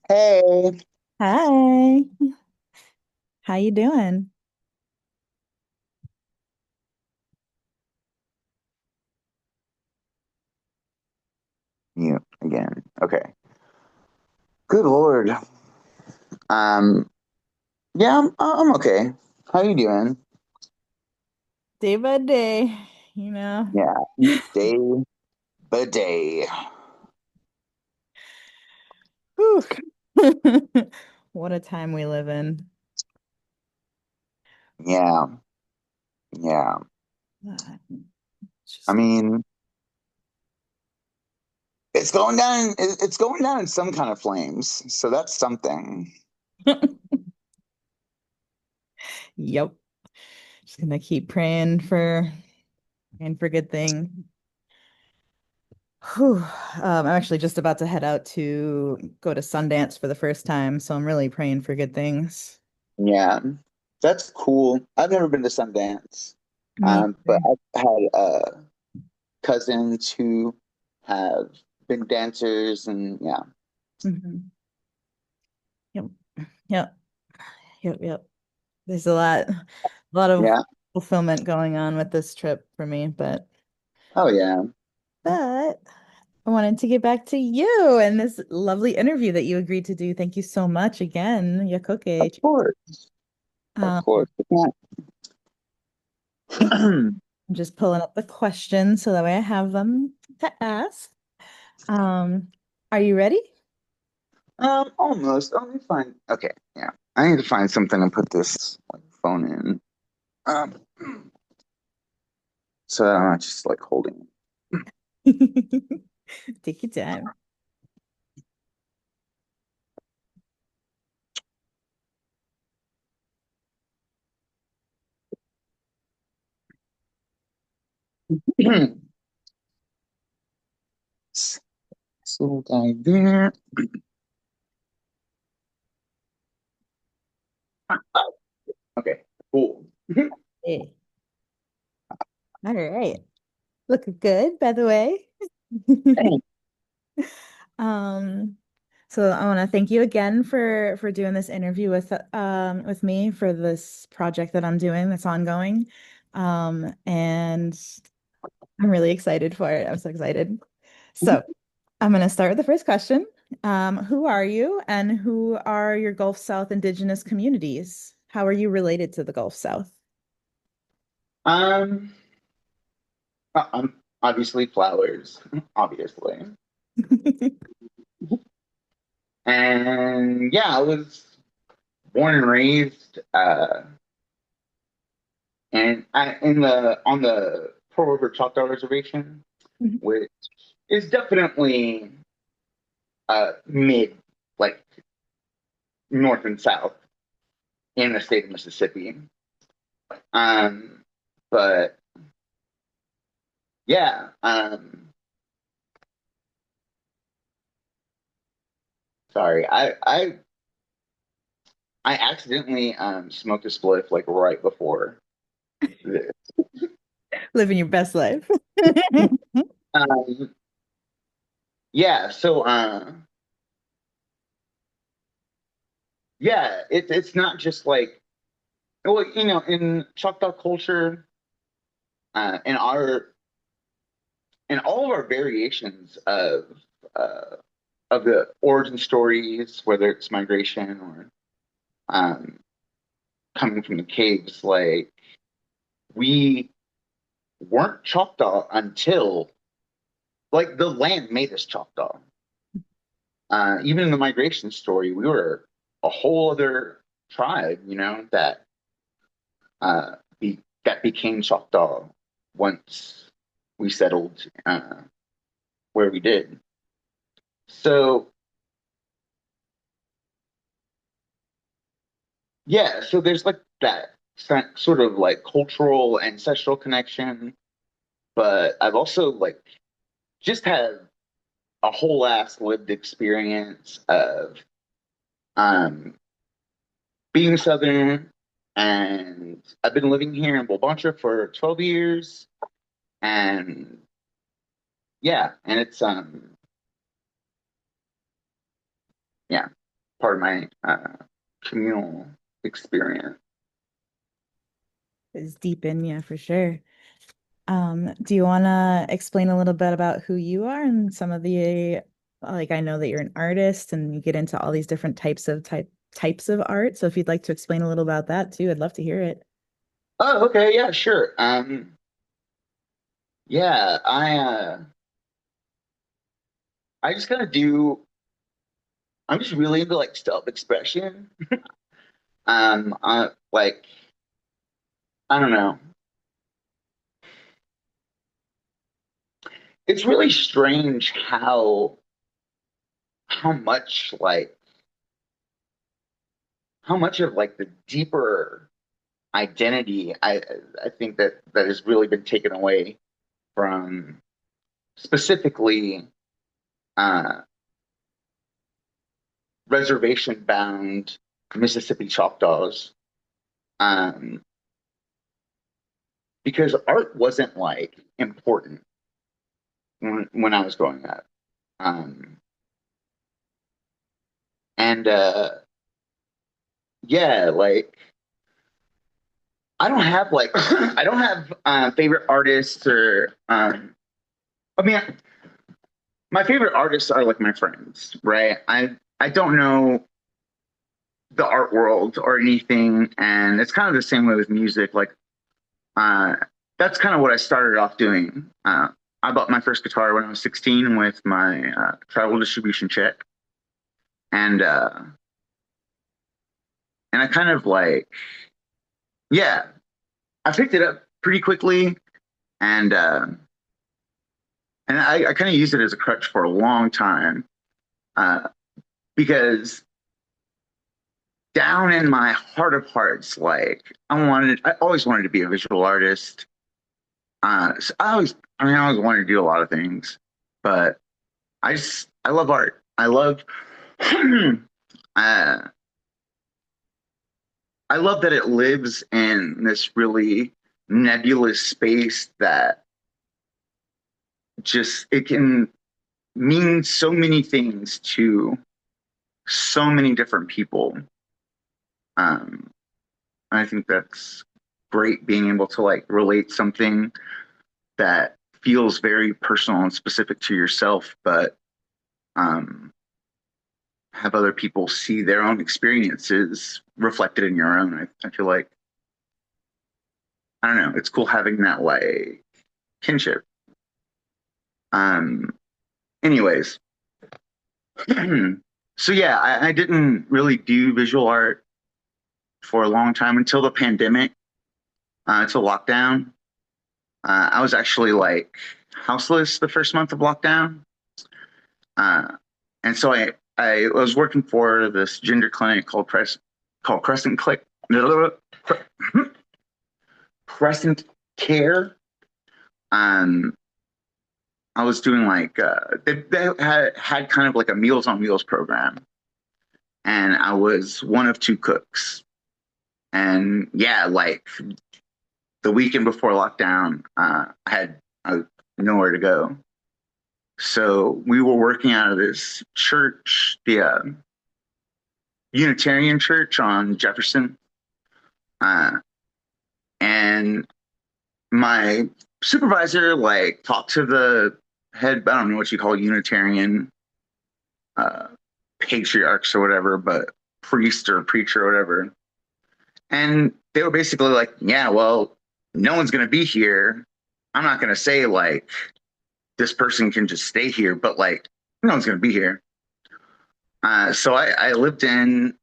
Hey. Hi, how you doing? You again. Okay. Good Lord. Um, yeah, I'm okay. How you doing? Day by day, you know. Yeah, each day by day. Whew. What a time we live in. Yeah, yeah. Ah, it's I just mean, it's going down. It's going down in some kind of flames. So that's something. Yep. Just gonna keep praying for good thing. Whew. I'm actually just about to head out to go to Sundance for the first time, so I'm really praying for good things. Yeah, that's cool. I've never been to Sundance, Me but either. I've had cousins who have been dancers, and yeah, Mhm. Yep. Yep. Yep. Yep. There's a lot of yeah. fulfillment going on with this trip for me, Oh yeah, but I wanted to get back to you and this lovely interview that you agreed to do. Thank you so much again, of Yakoke. course, of Um, course. Yeah. I'm just pulling up the questions so that way I have them to ask. Um, are you ready? Almost. Let me find. Okay, yeah. I need to find something and put this like phone in. Um, so that I'm not just like holding Take your time. it. This little guy there. Okay, cool. Hey. All right. Looking good, by the way. Um, so I want to thank you again for doing this interview with me for this project that I'm doing that's ongoing. And I'm really excited for it. I'm so excited. So I'm going to start with the first question. Who are you and who are your Gulf South indigenous communities? How are you related to the Gulf South? Um, obviously flowers, obviously, and yeah, I was born and raised, and I in the on the Pearl River Choctaw Reservation, which is definitely mid, like north and south in the state of Mississippi. Um, but yeah, sorry, I accidentally smoked a spliff like right before this. Living your best life. Um, yeah, so yeah, it's not just like well, in Choctaw culture, in our in all of our variations uh of the origin stories, whether it's migration or um coming from the caves, like we weren't Choctaw until like the land made us Choctaw. Even in the migration story, we were a whole other tribe, that that became Choctaw once we settled where we did. So yeah, so there's like that sort of like cultural ancestral connection, but I've also like just had a whole ass lived experience of um being Southern, and I've been living here in Bulbantra for 12 years, and yeah, and yeah, part of my communal experience. It's deep in you for sure. Do you want to explain a little bit about who you are and some of the, like, I know that you're an artist and you get into all these different types of art. So if you'd like to explain a little about that too, I'd love to hear it. Oh, okay, yeah, sure. Yeah, I just kind of do. I'm just really into like self-expression. Like I don't know. It's really strange how much like how much of like the deeper identity I think that has really been taken away from specifically uh, reservation bound Mississippi Choctaws. Um, because art wasn't like important when I was growing up. Um, and yeah, like I don't have like I don't have favorite artists or I mean my favorite artists are like my friends, right? I don't know the art world or anything, and it's kind of the same way with music. Like uh, that's kind of what I started off doing. I bought my first guitar when I was 16 with my travel distribution check, and uh, and I kind of like yeah, I picked it up pretty quickly, and I kind of used it as a crutch for a long time uh, because down in my heart of hearts, like I always wanted to be a visual artist. So I always wanted to do a lot of things, but I love art. I love, uh, I love that it lives in this really nebulous space that just, it can mean so many things to so many different people. Um, I think that's great being able to like relate something that feels very personal and specific to yourself, but um, have other people see their own experiences reflected in your own. I feel like, I don't know, it's cool having that like kinship. Um, anyways, so yeah, I didn't really do visual art for a long time until the pandemic, until lockdown. I was actually like houseless the first month of lockdown. Uh, and so I was working for this gender clinic called Crescent Click Crescent Care. Um, I was doing like they had kind of like a Meals on Wheels program, and I was one of two cooks. And yeah, like the weekend before lockdown, I had nowhere to go, so we were working out of this church, the Unitarian Church on Jefferson, uh, and my supervisor like talked to the head, I don't know what you call Unitarian uh, patriarchs or whatever, but priest or preacher or whatever. And they were basically like, yeah, well, no one's going to be here. I'm not going to say like this person can just stay here, but like no one's going to be here. So I lived in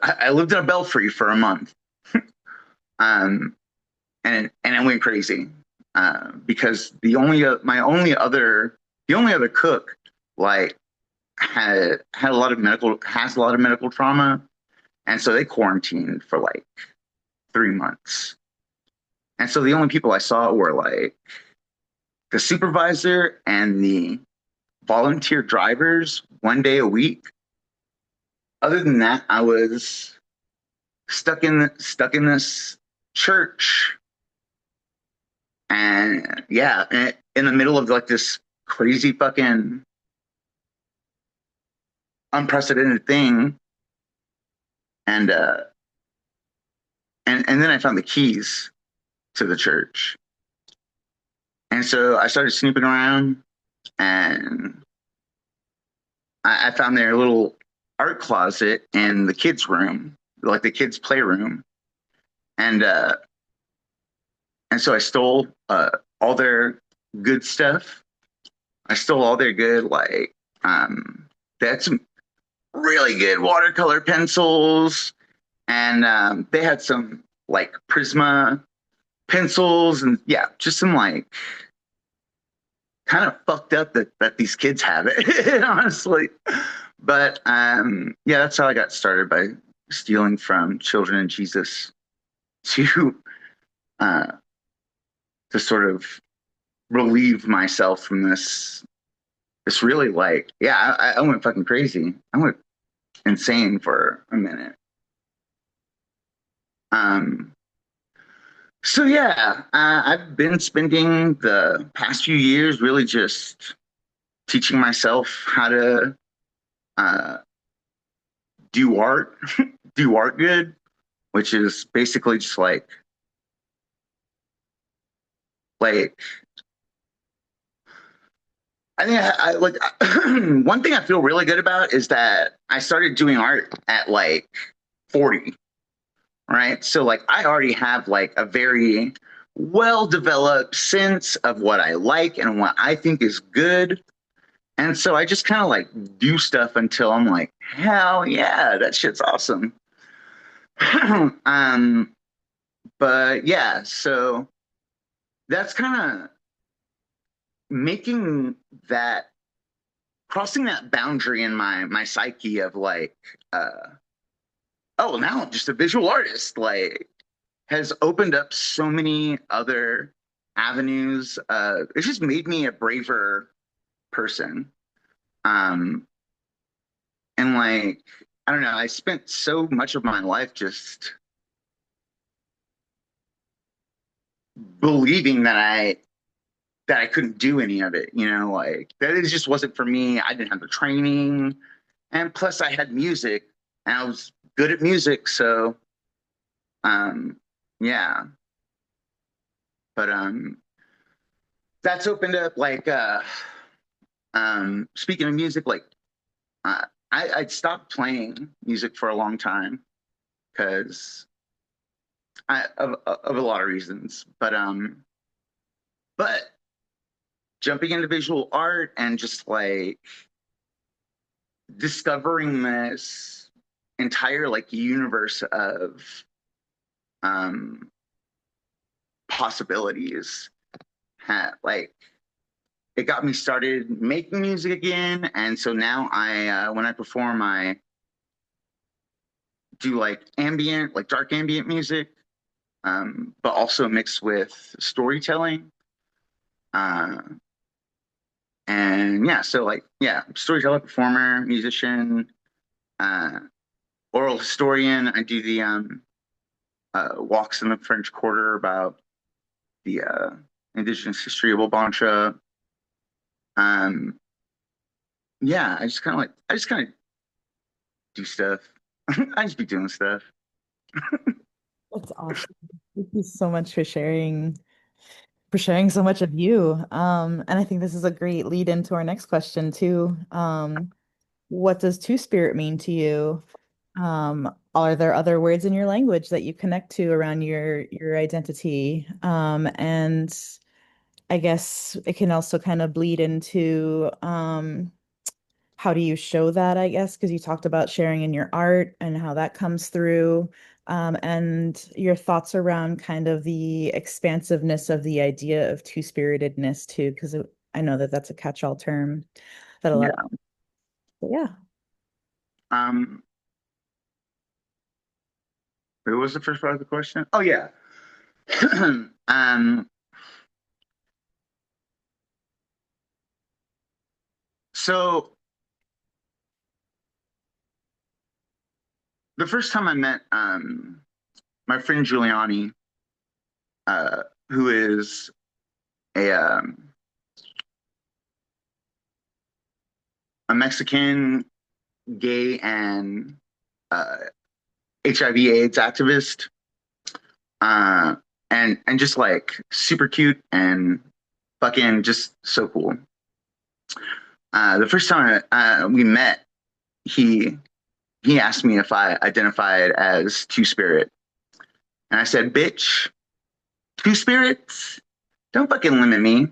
I lived in a belfry for a month, um, and it went crazy because the only other cook like had a lot of medical has a lot of medical trauma, and so they quarantined for like 3 months. And so the only people I saw were like the supervisor and the volunteer drivers 1 day a week. Other than that, I was stuck in this church, and yeah, in the middle of like this crazy fucking unprecedented thing. And and then I found the keys to the church. And so I started snooping around, and I found their little art closet in the kids' room, like the kids' playroom. And so I stole all their good stuff. I stole all their good, like, they had some really good watercolor pencils, and they had some like Prisma pencils, and yeah, just some like kind of fucked up that these kids have it, honestly. But yeah, that's how I got started, by stealing from children and Jesus to uh, to sort of relieve myself from this really, like, yeah, I went fucking crazy. I went insane for a minute. Um, so yeah, I've been spending the past few years really just teaching myself how to uh, do art, do art good, which is basically just like I think I like one thing I feel really good about is that I started doing art at like 40, right? So like I already have like a very well developed sense of what I like and what I think is good. And so I just kind of like do stuff until I'm like, hell yeah, that shit's awesome. um, but yeah, so that's kind of making that crossing that boundary in my psyche of like, uh, oh, now I'm just a visual artist, like, has opened up so many other avenues. It's just made me a braver person. Um, and like, I don't know, I spent so much of my life just believing that I couldn't do any of it, like that it just wasn't for me. I didn't have the training. And plus I had music and I was good at music. So um yeah. But that's opened up like speaking of music, like I'd stopped playing music for a long time because I of a lot of reasons. But jumping into visual art and just like discovering this entire like universe of um possibilities, like it got me started making music again. And so now I when I perform, I do like ambient, like dark ambient music, but also mixed with storytelling. uh and yeah, so like, yeah, storyteller, performer, musician, uh oral historian. I do the walks in the French Quarter about the indigenous history of Obancha. Um, yeah, I just kind of do stuff. I just be doing stuff. That's awesome. Thank you so much for sharing so much of you. And I think this is a great lead into our next question too. What does two spirit mean to you? Are there other words in your language that you connect to around your identity? And I guess it can also kind of bleed into how do you show that, I guess, because you talked about sharing in your art and how that comes through, and your thoughts around kind of the expansiveness of the idea of two-spiritedness too, because I know that that's a catch-all term that a lot of, Yeah. but yeah. Um, what was the first part of the question? Oh yeah. um, so the first time I met my friend Giuliani, uh, who is a Mexican gay and uh, HIV/AIDS activist, uh, and just like super cute and fucking just so cool. The first time we met, he he asked me if I identified as Two Spirit, and I said, "Bitch, Two Spirits? Don't fucking limit me.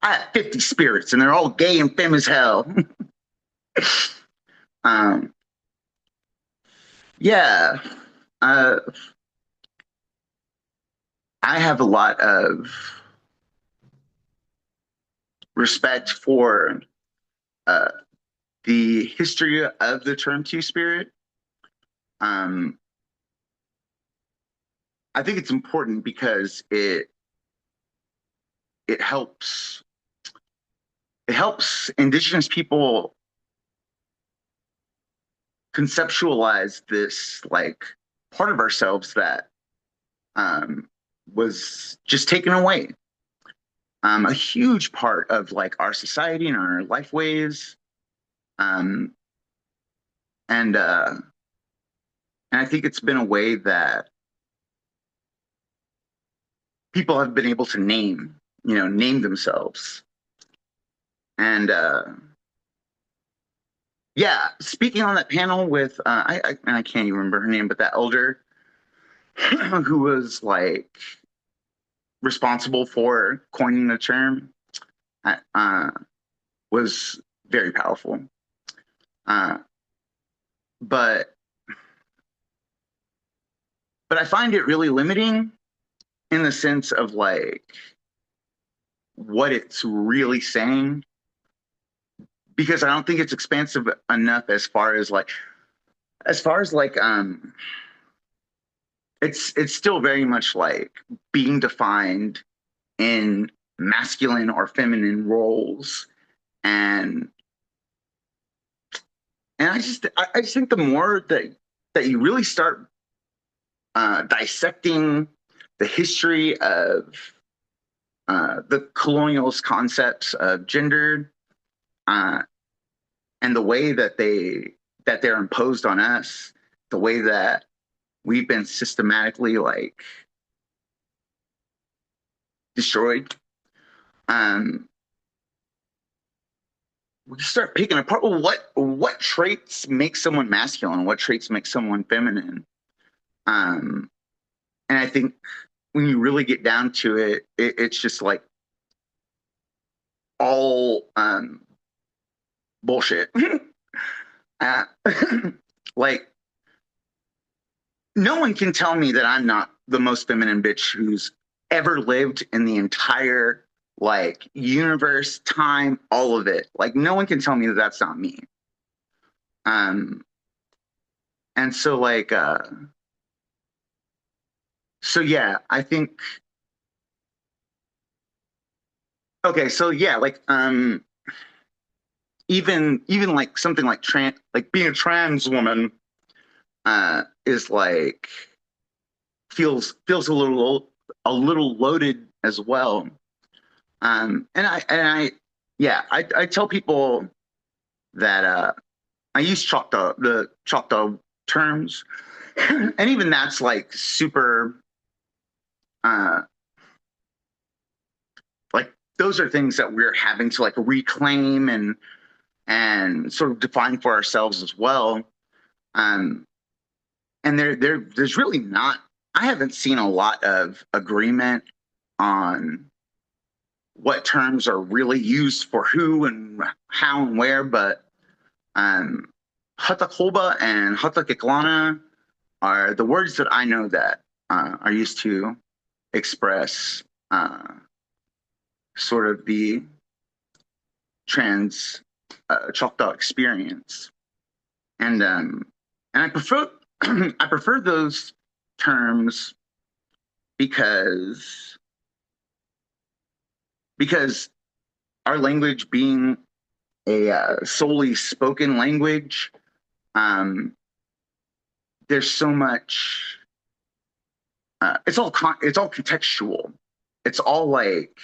I have 50 spirits, and they're all gay and femme as hell." um, yeah, uh, I have a lot of respect for uh, the history of the term Two Spirit. Um, I think it's important because it helps it helps indigenous people conceptualize this like part of ourselves that um, was just taken away. A huge part of like our society and our life ways, um, and uh, and I think it's been a way that people have been able to name themselves. And yeah, speaking on that panel with I can't even remember her name, but that elder who was like responsible for coining the term uh, was very powerful. Uh, but I find it really limiting in the sense of like what it's really saying because I don't think it's expansive enough as far as like it's still very much like being defined in masculine or feminine roles and I just think the more that you really start dissecting the history of the colonialist concepts of gender uh, and the way that they're imposed on us, the way that we've been systematically like destroyed. Um, we start picking apart, well, what traits make someone masculine, what traits make someone feminine. Um, and I think when you really get down to it's just like all bullshit. uh, like no one can tell me that I'm not the most feminine bitch who's ever lived in the entire like universe, time, all of it. Like no one can tell me that that's not me. Um, and so like so yeah, I think okay, so yeah, like even like something like being a trans woman is like feels a little loaded as well. And I yeah, I tell people that I use the Choctaw terms, and even that's like super uh like those are things that we're having to like reclaim and sort of define for ourselves as well. Um, and there's really not I haven't seen a lot of agreement on what terms are really used for who and how and where, but um, Hatakoba and Hatakiklana are the words that I know that are used to express sort of the trans Choctaw experience, and and I prefer I prefer those terms because because our language being a solely spoken language, um, there's so much. It's all contextual. It's all like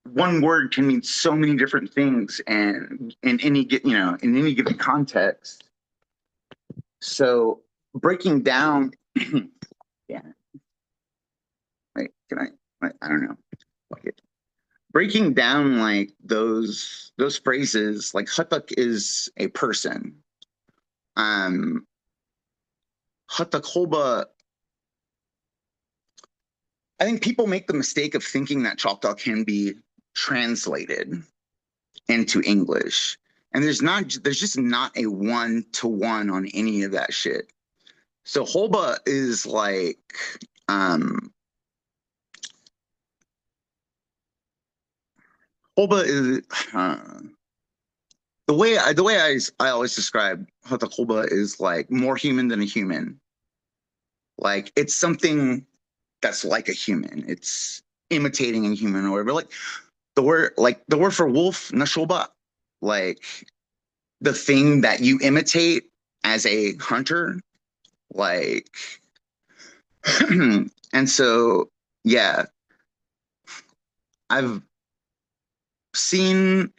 one word can mean so many different things, and in any given context. So breaking down, yeah, wait, can I don't know. Fuck it. Breaking down like those phrases, like hatak is a person. Um, Hatakhoba, I think people make the mistake of thinking that Choctaw can be translated into English. And there's just not a one to one on any of that shit. So Holba is like um Holba is the way I always describe Hatakoba is like more human than a human. Like it's something that's like a human. It's imitating a human or whatever. Like the word for wolf, nashoba, like the thing that you imitate as a hunter, like and so yeah, I've seen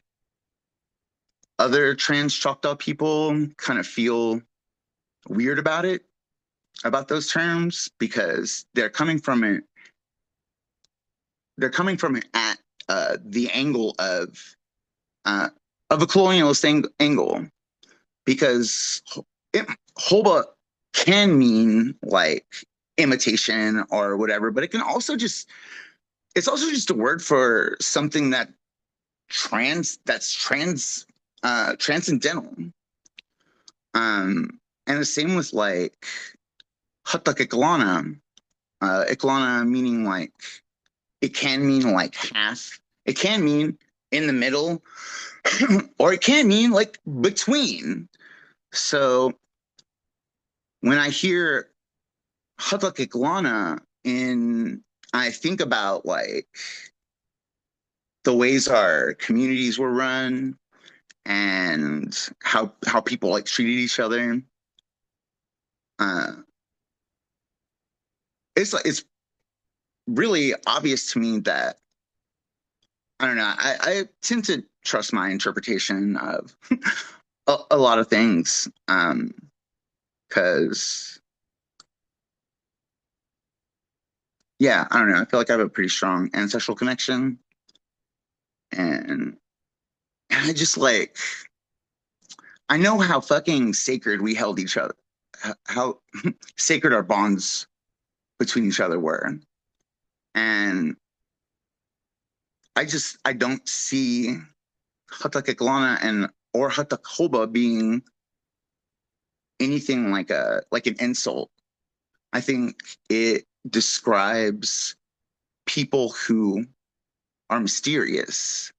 other trans Choctaw people kind of feel weird about it, about those terms, because they're coming from it at the angle uh, of a colonialist angle, because it, Hoba can mean like imitation or whatever, but it's also just a word for something that's transcendental. And the same with like hatak iklana, iklana meaning like it can mean like half. It can mean in the middle, or it can mean like between. So when I hear hatak iklana in, I think about like the ways our communities were run and how people like treated each other. Uh, it's really obvious to me that I don't know. I tend to trust my interpretation of a lot of things, because yeah, I don't know. I feel like I have a pretty strong ancestral connection, and I just like I know how fucking sacred we held each other, how sacred our bonds between each other were, and I don't see Hatakeklana and or Hatakoba being anything like an insult. I think it describes people who are mysterious,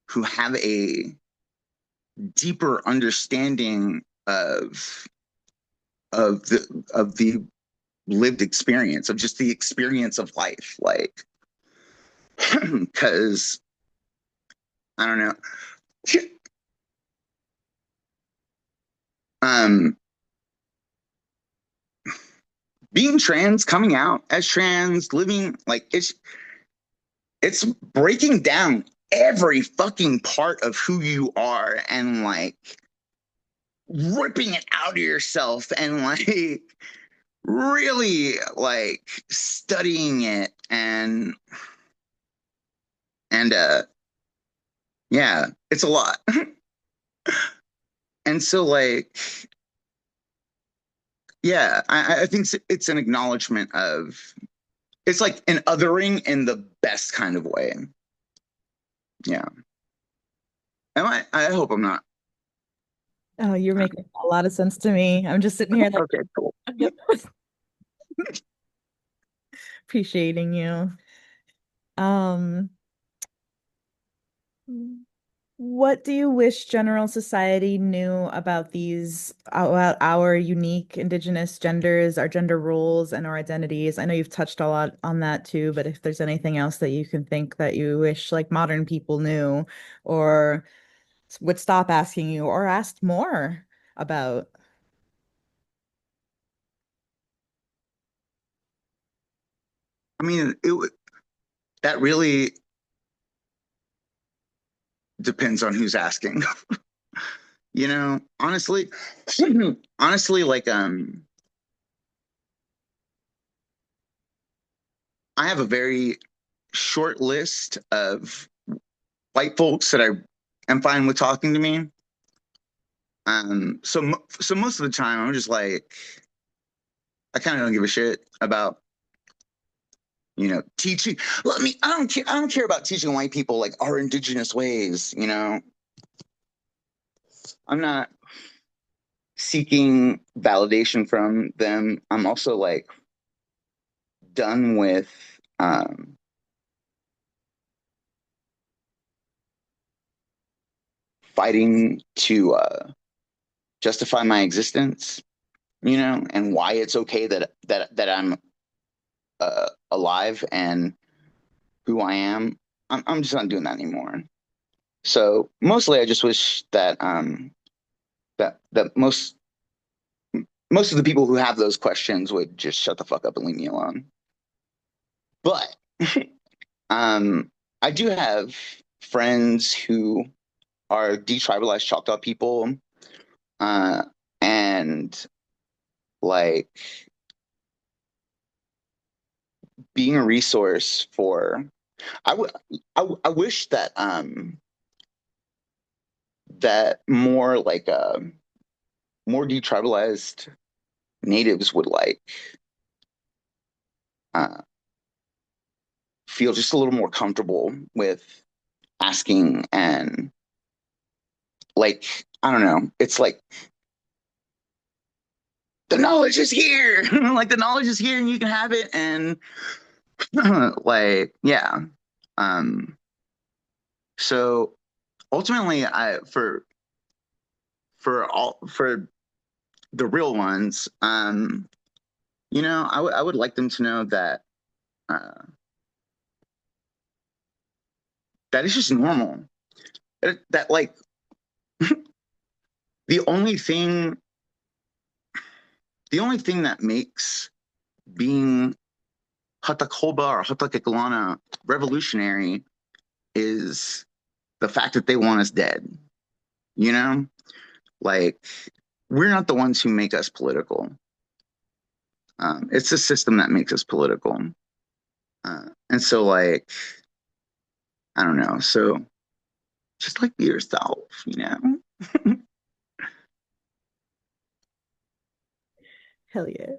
who have a deeper understanding of the lived experience, of just the experience of life, like because I don't know. um Being trans, coming out as trans, living like it's breaking down every fucking part of who you are and like ripping it out of yourself and like really like studying it and yeah, it's a lot. And so like yeah, I think it's an acknowledgement of it's like an othering in the best kind of way. Yeah. I hope I'm not. Oh, you're making a lot of sense to me. I'm just sitting here like, Okay, cool. yep, appreciating you. Um, what do you wish general society knew about about our unique indigenous genders, our gender roles, and our identities? I know you've touched a lot on that too, but if there's anything else that you can think that you wish like modern people knew or would stop asking you or asked more about. I mean, that really depends on who's asking. Honestly, honestly, like I have a very short list of white folks that I am fine with talking to me. So most of the time I'm just like I kind of don't give a shit about teaching. Let me. I don't care. I don't care about teaching white people like our indigenous ways. I'm not seeking validation from them. I'm also like done with um, fighting to justify my existence. And why it's okay that I'm alive and who I am. I'm just not doing that anymore. So mostly, I just wish that that most of the people who have those questions would just shut the fuck up and leave me alone. But um, I do have friends who are detribalized Choctaw people, uh, and like being a resource for. I would. I wish that more detribalized natives would uh, feel just a little more comfortable with asking and I don't know. It's like the knowledge is here. Like the knowledge is here and you can have it and yeah. Um so ultimately I for the real ones, I would like them to know that uh that it's just normal. That like the only thing the only thing that makes being Hatakoba or Hatakekalana revolutionary is the fact that they want us dead. You know, like we're not the ones who make us political. It's the system that makes us political. And so, I don't know. So just like be yourself. Hell yeah.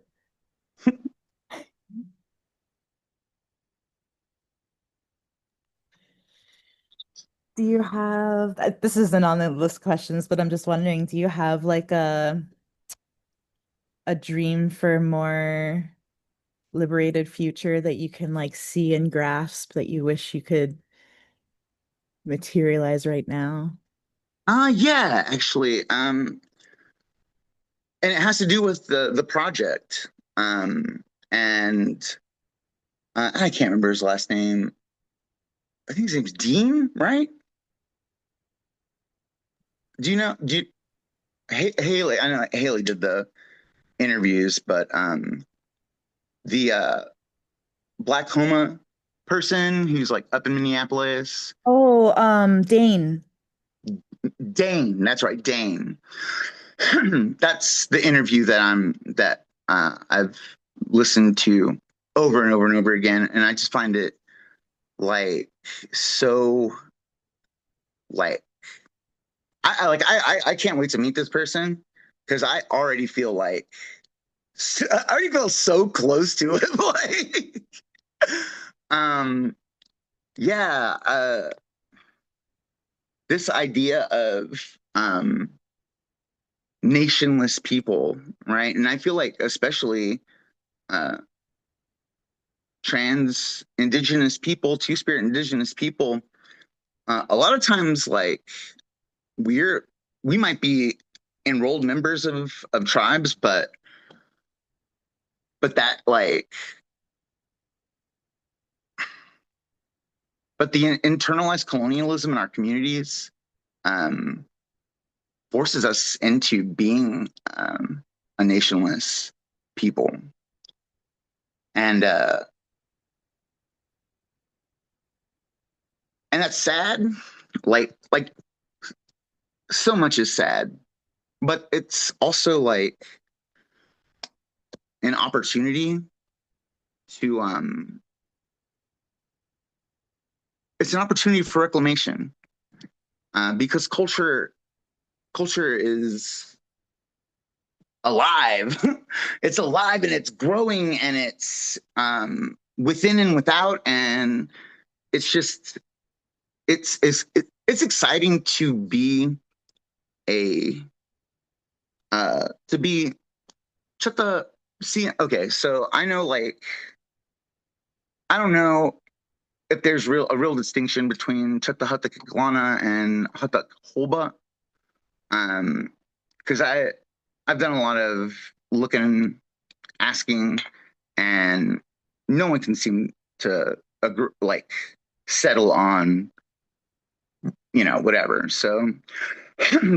Do you have, this isn't on the list of questions, but I'm just wondering, do you have like a dream for more liberated future that you can like see and grasp that you wish you could materialize right now? Yeah, actually. And it has to do with the project. And I can't remember his last name. I think his name's Dean, right? Do you know? Do you, Haley? I know Haley did the interviews, but the Black Homa person who's like up in Minneapolis, Oh, Dane. Dane. That's right, Dane. That's the interview that I've listened to over and over and over again, and I just find it like so like I can't wait to meet this person because I already feel so close to it. Um, yeah, this idea of nationless people, right? And I feel like especially uh, trans indigenous people, two-spirit indigenous people, a lot of times we're we might be enrolled members of tribes, but that but the internalized colonialism in our communities um, forces us into being a nationless people, and and that's sad like so much is sad, but it's also like an opportunity to it's an opportunity for reclamation, because culture is alive. It's alive and it's growing and it's within and without, and it's just it's exciting a to be check the see. Okay, so I know, like, I don't know if there's a real distinction between Chattahoochee and Hattaholba. Um, because I've done a lot of looking, asking, and no one can seem to agree, like, settle on, whatever. So,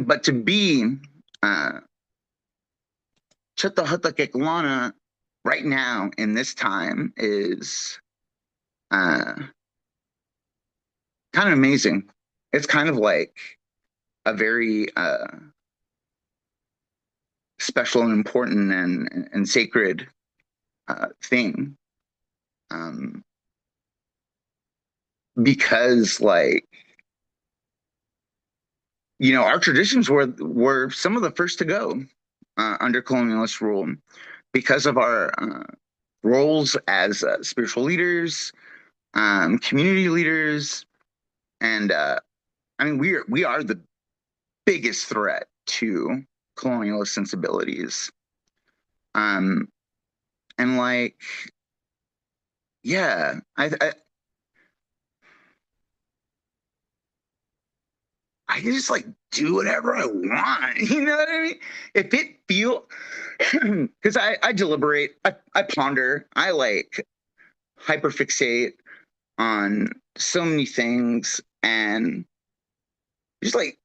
but to be uh, Chattahoochee right now in this time is uh, kind of amazing. It's kind of like a very special and important and sacred thing, um, because, like, our traditions were some of the first to go under colonialist rule because of our roles as spiritual leaders, community leaders, and I mean we are the biggest threat to colonialist sensibilities. Um, and, like, yeah, I can just, like, do whatever I want. You know what I mean? If it feel, because I deliberate, I ponder, I, like, hyperfixate on so many things, and just, like,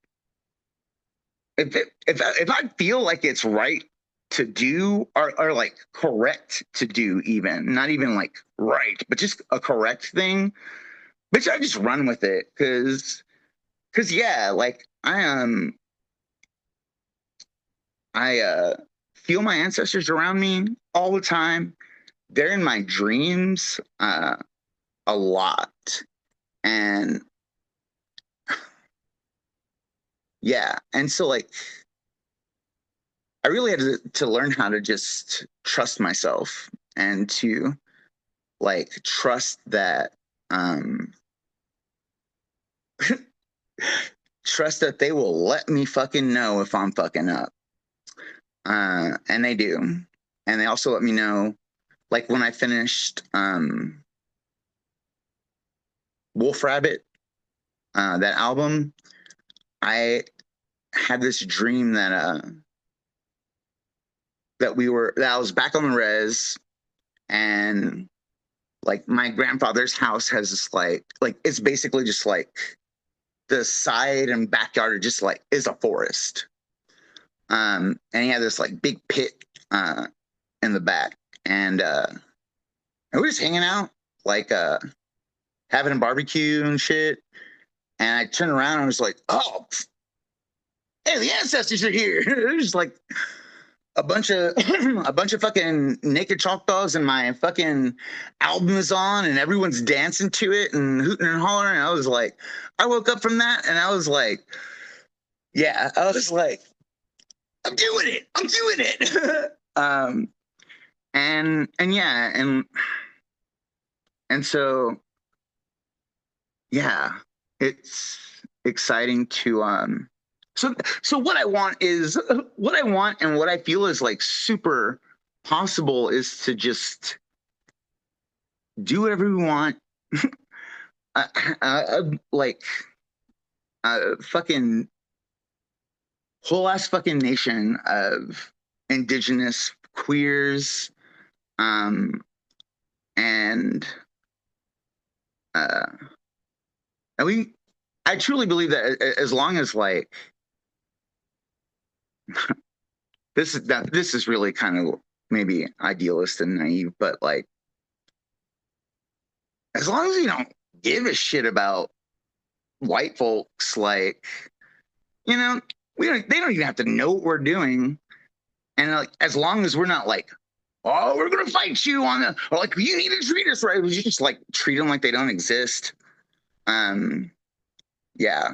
if I feel like it's right to do, or like correct to do, even not even like right, but just a correct thing, bitch, I just run with it, because yeah, like, I feel my ancestors around me all the time. They're in my dreams a lot. And yeah, and so, like, I really had to learn how to just trust myself and to, like, trust that um trust that they will let me fucking know if I'm fucking up. And they do. And they also let me know, like, when I finished Wolf Rabbit, that album, I had this dream that I was back on the res, and, like, my grandfather's house has this, like it's basically just like the side and backyard are just like is a forest. And he had this, like, big pit in the back, and we were just hanging out, like, having a barbecue and shit. And I turned around and I was like, oh, hey, the ancestors are here. There's, like, a bunch of a bunch of fucking naked Choctaws, and my fucking album is on, and everyone's dancing to it and hooting and hollering. And I was like, I woke up from that, and I was like, yeah, I was like, I'm doing it. I'm doing it. And yeah, and so yeah, it's exciting to so what I want and what I feel is, like, super possible is to just do whatever we want. uh, like, fucking whole ass fucking nation of indigenous queers, um and uh and I truly believe that as long as, like, this is really kind of maybe idealist and naive, but, like, as long as you don't give a shit about white folks, like, you know, they don't even have to know what we're doing. And like, as long as we're not like, oh, we're gonna fight you on the, or like, you need to treat us right. We just like treat them like they don't exist. Um, yeah,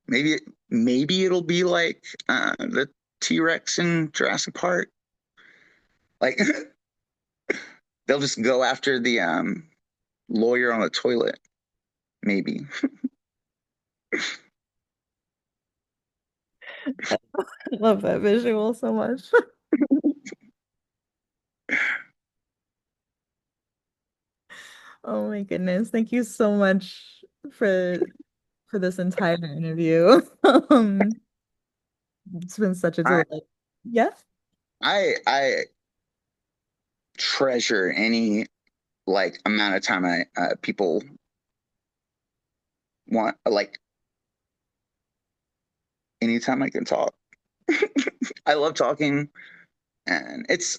maybe maybe it'll be like the T-Rex in Jurassic Park. Like they'll just go after the lawyer on the toilet. Maybe. I love that visual so much. Oh my goodness. Thank you so much for for this entire interview. It's been such a I delight. Yeah. I treasure any like amount of time I people want, like anytime I can talk. I love talking, and it's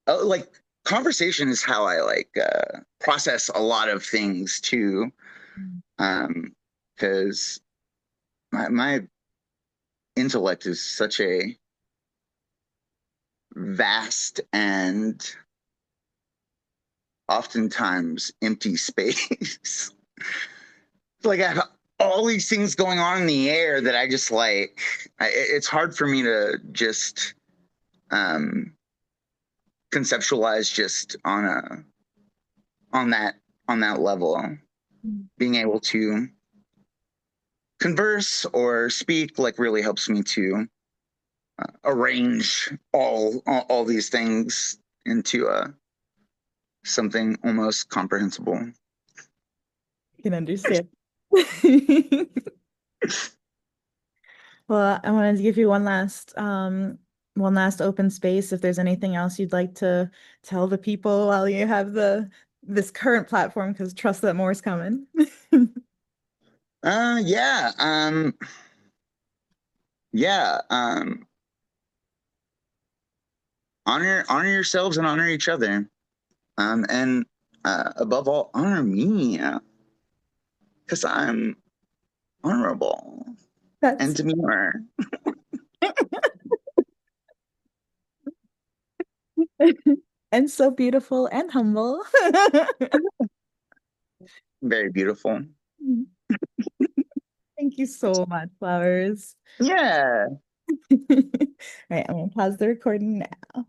like conversation is how I like process a lot of things too. Because my intellect is such a vast and oftentimes empty space. Like I have all these things going on in the air that I just like. It's hard for me to just um, conceptualize just on that on that level. Being able to converse or speak like really helps me to arrange all these things into something almost comprehensible. I can understand. Well, I wanted to give you one last open space if there's anything else you'd like to tell the people while you have the this current platform, because trust that more is coming. Yeah. Yeah. Honor yourselves and honor each other. And above all, honor me because I'm honorable and That's demure. and so beautiful and humble. Very beautiful. Thank you so much, Flowers. Yeah. All right, I'm gonna pause the recording now.